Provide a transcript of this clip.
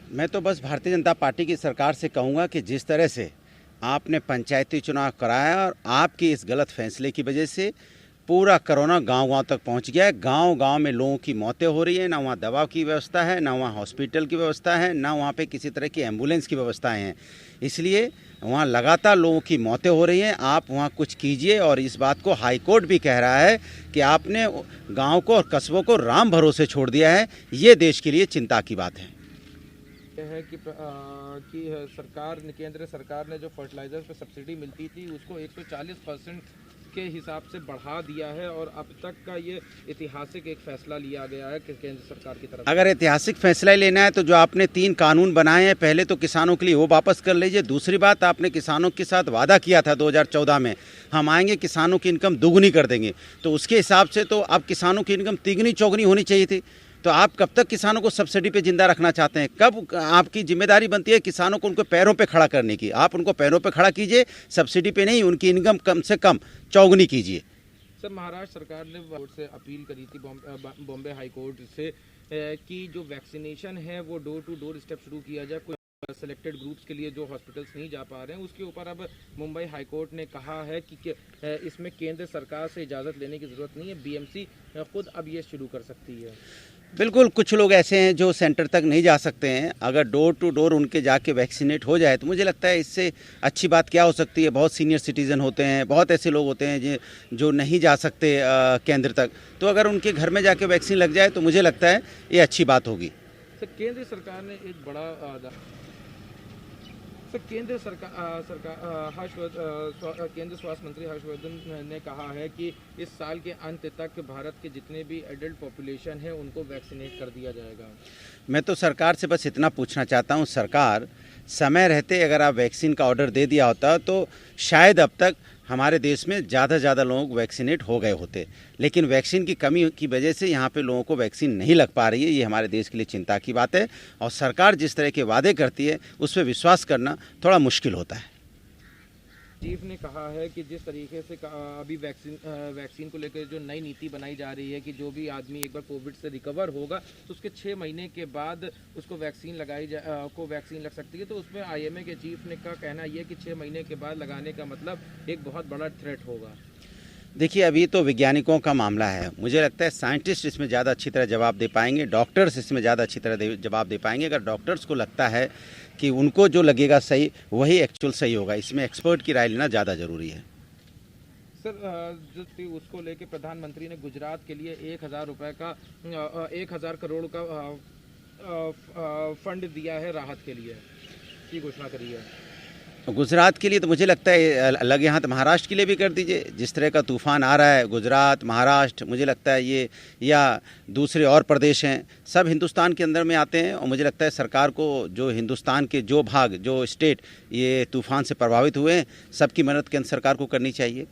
मैं तो बस भारतीय जनता पार्टी की सरकार से कहूँगा कि जिस तरह से आपने पंचायती चुनाव कराया और आपके इस गलत फैसले की वजह से पूरा कोरोना गांव-गांव तक पहुंच गया है। गांव-गांव में लोगों की मौतें हो रही हैं, ना वहाँ दवा की व्यवस्था है, ना वहाँ हॉस्पिटल की व्यवस्था है, ना वहाँ पे किसी तरह की एम्बुलेंस की व्यवस्थाएं हैं। इसलिए वहाँ लगातार लोगों की मौतें हो रही हैं। आप वहाँ कुछ कीजिए। और इस बात को हाई कोर्ट भी कह रहा है कि आपने गाँव को और कस्बों को राम भरोसे छोड़ दिया है। ये देश के लिए चिंता की बात है। है कि सरकार ने, केंद्र सरकार ने जो फर्टिलाइजर पे सब्सिडी मिलती थी उसको 140% के हिसाब से बढ़ा दिया है और अब तक का ये ऐतिहासिक एक फैसला लिया गया है कि केंद्र सरकार की तरफ। अगर ऐतिहासिक फैसला लेना है तो जो आपने 3 कानून बनाए हैं, पहले तो किसानों के लिए वो वापस कर लीजिए। दूसरी बात, आपने किसानों के साथ वादा किया था 2014 में, हम आएंगे किसानों की इनकम दुगुनी कर देंगे, तो उसके हिसाब से तो अब किसानों की इनकम तिगुनी चौगुनी होनी चाहिए थी। तो आप कब तक किसानों को सब्सिडी पे जिंदा रखना चाहते हैं? कब आपकी जिम्मेदारी बनती है किसानों को उनको पैरों पे खड़ा करने की? आप उनको पैरों पे खड़ा कीजिए, सब्सिडी पे नहीं, उनकी इनकम कम से कम चौगुनी कीजिए। सर, महाराष्ट्र सरकार ने कोर्ट से अपील करी थी, बॉम्बे हाई कोर्ट से, कि जो वैक्सीनेशन है वो डोर टू डोर स्टेप शुरू किया जाए। कुछ सेलेक्टेड ग्रुप्स के लिए जो हॉस्पिटल्स नहीं जा पा रहे हैं, उसके ऊपर अब मुंबई हाई कोर्ट ने कहा है कि इसमें केंद्र सरकार से इजाज़त लेने की ज़रूरत नहीं है, बीएमसी खुद अब ये शुरू कर सकती है। बिल्कुल, कुछ लोग ऐसे हैं जो सेंटर तक नहीं जा सकते हैं। अगर डोर टू डोर उनके जाके वैक्सीनेट हो जाए तो मुझे लगता है इससे अच्छी बात क्या हो सकती है। बहुत सीनियर सिटीज़न होते हैं, बहुत ऐसे लोग होते हैं जो नहीं जा सकते केंद्र तक, तो अगर उनके घर में जाके वैक्सीन लग जाए तो मुझे लगता है ये अच्छी बात होगी। सर, केंद्र सरकार ने एक बड़ा केंद्र स्वास्थ्य मंत्री हर्षवर्धन ने कहा है कि इस साल के अंत तक भारत के जितने भी एडल्ट पॉपुलेशन है उनको वैक्सीनेट कर दिया जाएगा। मैं तो सरकार से बस इतना पूछना चाहता हूँ, सरकार समय रहते अगर आप वैक्सीन का ऑर्डर दे दिया होता तो शायद अब तक हमारे देश में ज़्यादा लोग वैक्सीनेट हो गए होते। लेकिन वैक्सीन की कमी की वजह से यहाँ पे लोगों को वैक्सीन नहीं लग पा रही है। ये हमारे देश के लिए चिंता की बात है और सरकार जिस तरह के वादे करती है उस पर विश्वास करना थोड़ा मुश्किल होता है। चीफ ने कहा है कि जिस तरीके से अभी वैक्सीन को लेकर जो नई नीति बनाई जा रही है कि जो भी आदमी एक बार कोविड से रिकवर होगा तो उसके 6 महीने के बाद उसको वैक्सीन वैक्सीन लग सकती है। तो उसमें आईएमए के चीफ ने का कहना यह है कि 6 महीने के बाद लगाने का मतलब एक बहुत बड़ा थ्रेट होगा। देखिए, अभी तो वैज्ञानिकों का मामला है। मुझे लगता है साइंटिस्ट इसमें ज़्यादा अच्छी तरह जवाब दे पाएंगे, डॉक्टर्स इसमें ज़्यादा अच्छी तरह जवाब दे पाएंगे। अगर डॉक्टर्स को लगता है कि उनको जो लगेगा सही वही एक्चुअल सही होगा, इसमें एक्सपर्ट की राय लेना ज़्यादा ज़रूरी है। सर, जो उसको लेके प्रधानमंत्री ने गुजरात के लिए 1000 रुपये का 1000 करोड़ का फंड दिया है राहत के लिए की घोषणा करी है। गुजरात के लिए तो मुझे लगता है अलग, यहाँ तो महाराष्ट्र के लिए भी कर दीजिए। जिस तरह का तूफ़ान आ रहा है, गुजरात, महाराष्ट्र, मुझे लगता है ये या दूसरे और प्रदेश हैं, सब हिंदुस्तान के अंदर में आते हैं। और मुझे लगता है सरकार को जो हिंदुस्तान के जो भाग, जो स्टेट ये तूफ़ान से प्रभावित हुए हैं, सबकी मदद केंद्र सरकार को करनी चाहिए।